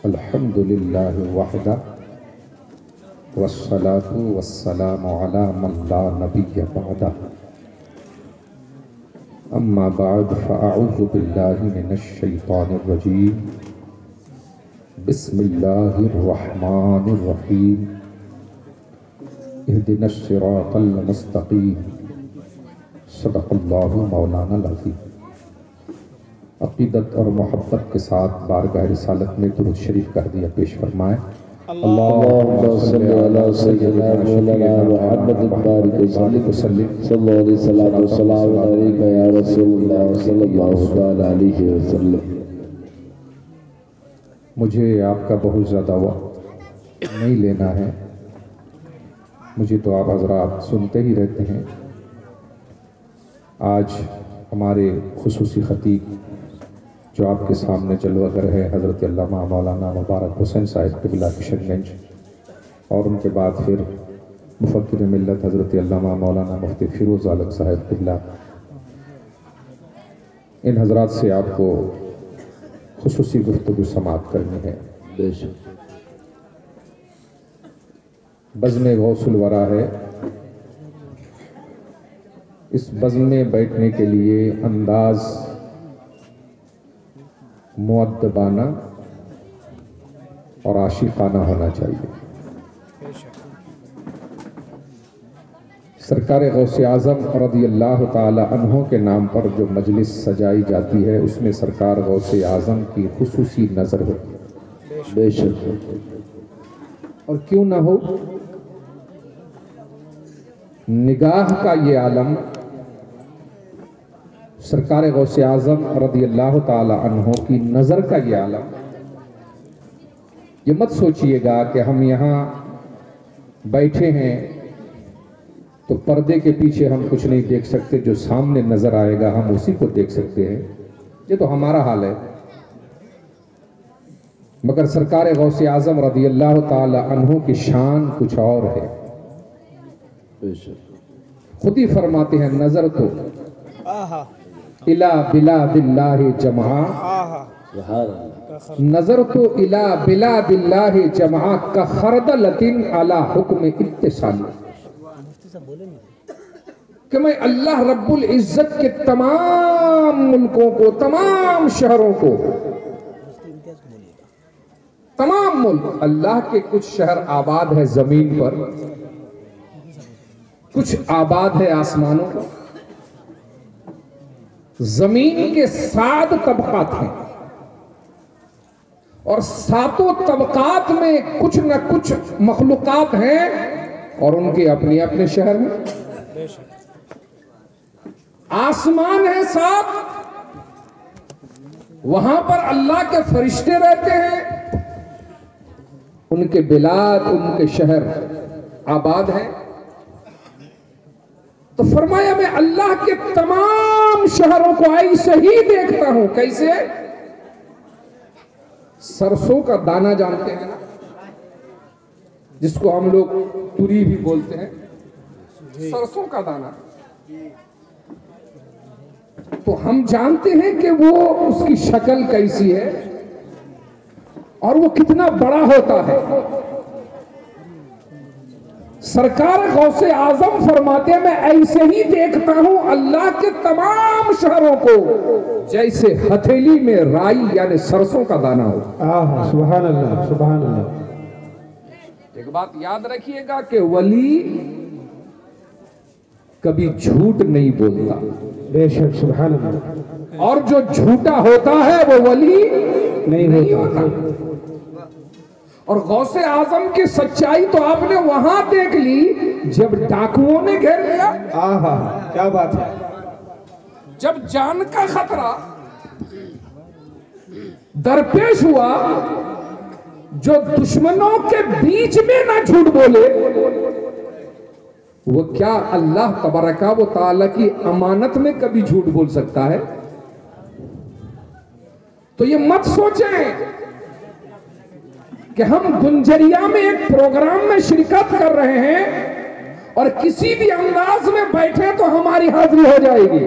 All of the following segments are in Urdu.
الحمدللہ وحدہ والصلاة والسلام علی من لا نبی بعدہ اما بعد فاعوذ باللہ من الشیطان الرجیم بسم اللہ الرحمن الرحیم اہدنا الصراط المستقیم صدق اللہ مولانا العظیم۔ عقیدت اور محبت کے ساتھ بارگاہ رسالت میں درود شریف کا ہدیہ پیش فرمائیں۔ اللہم صلی علی سیدنا مولانا محمد بارک وسلم صلی اللہ علیہ وسلم علیکہ یا رسول اللہ صلی اللہ علیہ وسلم۔ مجھے آپ کا بہت زیادہ وقت نہیں لینا ہے، مجھے تو آپ حضرات سنتے ہی رہتے ہیں۔ آج ہمارے خصوصی خطیب جو آپ کے سامنے جلوہ گر ہے حضرت علامہ مولانا مبارک حسین صاحب قبلہ کشن گنج، اور ان کے بعد پھر مفکر ملت حضرت علامہ مولانا مفتی فیروز عالم صاحب قبلہ، ان حضرات سے آپ کو خصوصی گفتگو سماعت کرنی ہے۔ بے شک بزم غوث الورا ہے، اس بزم میں بیٹھنے کے لیے انداز مؤدبانہ اور عاشقانہ ہونا چاہیے۔ سرکار غوث اعظم رضی اللہ تعالی عنہ کے نام پر جو مجلس سجائی جاتی ہے اس میں سرکار غوث اعظم کی خصوصی نظر ہوتی ہے۔ بے شک، اور کیوں نہ ہو، نگاہ کا یہ عالم سرکار غوث اعظم رضی اللہ تعالی عنہ کی نظر کا یہ عالم۔ یہ مت سوچئے گا کہ ہم یہاں بیٹھے ہیں تو پردے کے پیچھے ہم کچھ نہیں دیکھ سکتے، جو سامنے نظر آئے گا ہم اسی کو دیکھ سکتے ہیں۔ یہ تو ہمارا حال ہے، مگر سرکار غوث اعظم رضی اللہ تعالی عنہ کی شان کچھ اور ہے۔ خود ہی فرماتے ہیں نظر تو الہ بلاد اللہ جمعا، نظر تو الہ بلاد اللہ جمعا کا خردلۃ علی حکم اتصال، کہ میں اللہ رب العزت کے تمام ملکوں کو، تمام شہروں کو، تمام ملک، اللہ کے کچھ شہر آباد ہے زمین پر، کچھ آباد ہے آسمانوں پر۔ زمین کے 7 طبقات ہیں، اور 7 طبقات میں کچھ نہ کچھ مخلوقات ہیں اور ان کے اپنے اپنے شہر ہیں۔ آسمان ہے 7، وہاں پر اللہ کے فرشتے رہتے ہیں، ان کے بلاد، ان کے شہر آباد ہیں۔ تو فرمایا میں اللہ کے تمام شہروں کو ایسے ہی دیکھتا ہوں۔ کیسے؟ سرسوں کا دانہ جانتے ہیں نا، جس کو ہم لوگ توری بھی بولتے ہیں، سرسوں کا دانہ، تو ہم جانتے ہیں کہ وہ اس کی شکل کیسی ہے اور وہ کتنا بڑا ہوتا ہے۔ سرکار غوث اعظم فرماتے ہیں میں ایسے ہی دیکھتا ہوں اللہ کے تمام شہروں کو جیسے ہتھیلی میں رائی یعنی سرسوں کا دانہ ہو۔ سبحان اللہ، سبحان اللہ۔ ایک بات یاد رکھیے گا کہ ولی کبھی جھوٹ نہیں بولتا۔ بے شک، سبحان اللہ۔ اور جو جھوٹا ہوتا ہے وہ ولی نہیں ہوتا۔ اور غوث اعظم کی سچائی تو آپ نے وہاں دیکھ لی جب ڈاکوؤں نے گھیر لیا۔ کیا بات ہے! جب جان کا خطرہ درپیش ہوا، جو دشمنوں کے بیچ میں نہ جھوٹ بولے، وہ کیا اللہ تبارک و تعالی کی امانت میں کبھی جھوٹ بول سکتا ہے؟ تو یہ مت سوچیں کہ ہم گنجریا میں ایک پروگرام میں شرکت کر رہے ہیں اور کسی بھی انداز میں بیٹھے تو ہماری حاضری ہو جائے گی۔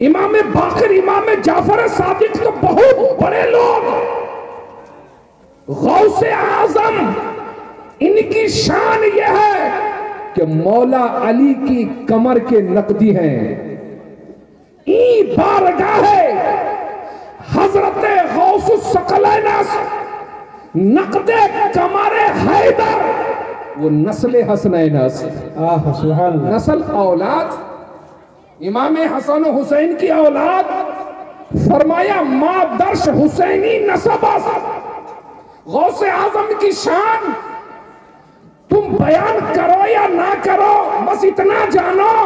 امام باقر امام جعفر صادق تو بہت بڑے لوگ، غوث اعظم ان کی شان یہ ہے کہ مولا علی کی کمر کے نقدی ہیں. بارگاہ حضرت غوث الثقلین نقد کمر حیدر، وہ نسل حسنین سبحان اللہ. نسل اولاد امام حسن و حسین کی اولاد. فرمایا ما درش حسینی نسب. غوث اعظم کی شان تم بیان کرو یا نہ کرو، بس اتنا جانو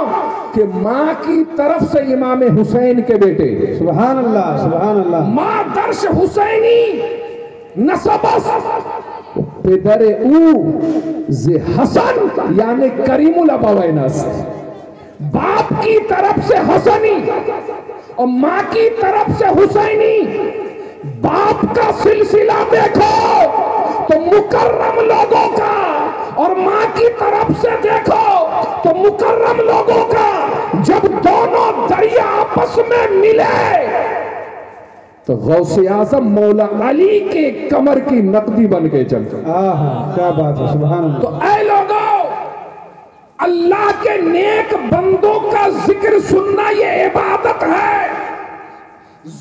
کہ ماں کی طرف سے امام حسین کے بیٹے. سبحان اللہ سبحان اللہ. ماں درش حسینی نسب پدر او ز حسن یعنی کریم الابوین است. باپ کی طرف سے حسنی اور ماں کی طرف سے حسینی. باپ کا سلسلہ دیکھو تو مکرم لوگوں کا، اور ماں کی طرف سے دیکھو تو مکرم لوگوں کا. جب دونوں دریا آپس میں ملے تو غوث اعظم مولا علی کے کمر کی نقدی بن کے چلتے. کیا بات ہے. سبحان اللہ. تو اے لوگوں، اللہ کے نیک بندوں کا ذکر سننا یہ عبادت ہے.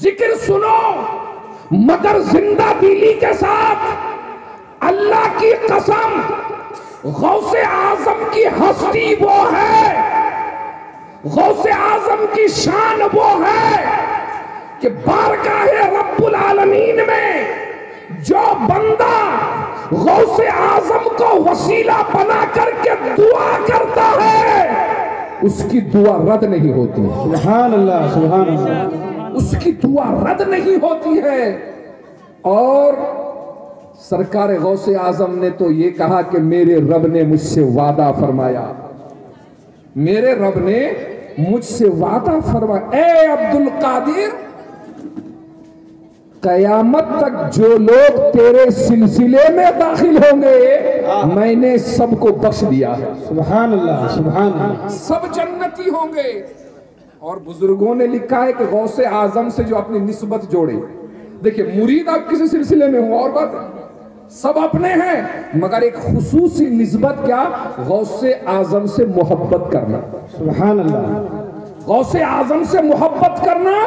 ذکر سنو مگر زندہ دلی کے ساتھ. اللہ کی قسم غوث اعظم کی ہستی وہ ہے، غوث اعظم کی شان وہ ہے کہ بارگاہ رب العالمین میں جو بندہ غوث اعظم کو وسیلہ بنا کر کے دعا کرتا ہے اس کی دعا رد نہیں ہوتی. سبحان اللہ سبحان اللہ. اس کی دعا رد نہیں ہوتی ہے. اور سرکار غوث اعظم نے تو یہ کہا کہ میرے رب نے مجھ سے وعدہ فرمایا، میرے رب نے مجھ سے وعدہ فرمایا، اے عبد القادر قیامت تک جو لوگ تیرے سلسلے میں داخل ہوں گے میں نے سب کو بخش دیا ہے. سبحان اللہ سبحان اللہ. سب جنتی ہوں گے. اور بزرگوں نے لکھا ہے کہ غوث اعظم سے جو اپنی نسبت جوڑے، دیکھیں مرید آپ کسی سلسلے میں ہوں اور بات سب اپنے ہیں، مگر ایک خصوصی نسبت کیا؟ غوث اعظم سے محبت کرنا. سبحان اللہ. غوث اعظم سے محبت کرنا.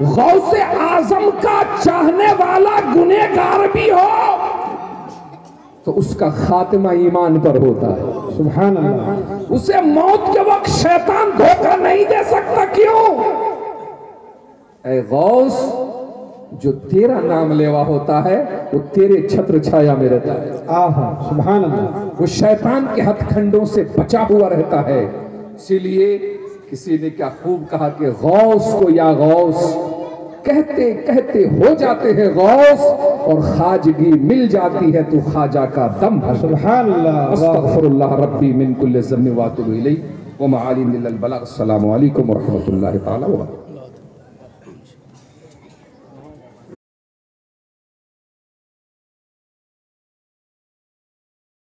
غوث اعظم کا چاہنے والا گنہگار بھی ہو تو اس کا خاتمہ ایمان پر ہوتا ہے. سبحان اللہ. اسے موت کے وقت شیطان دھوکہ نہیں دے سکتا. کیوں؟ اے غوث، جو تیرا نام لیوا ہوتا ہے وہ تیرے چھتر چھایا میں رہتا ہے. سبحان اللہ. وہ شیطان کے ہتھ کھنڈوں سے بچا ہوا رہتا ہے. اسی لیے کسی نے کیا خوب کہا کہ غوث کو یا غوث کہتے کہتے ہو جاتے ہیں غوث، اور خواجگی مل جاتی ہے تو خواجہ کا دم بھر. سبحان اللہ. استغفر اللہ ربی من کل ذنب واتوب الیہ وما علی من البلاغ. السلام علیکم ورحمۃ اللہ تعالی وبرکاتہ.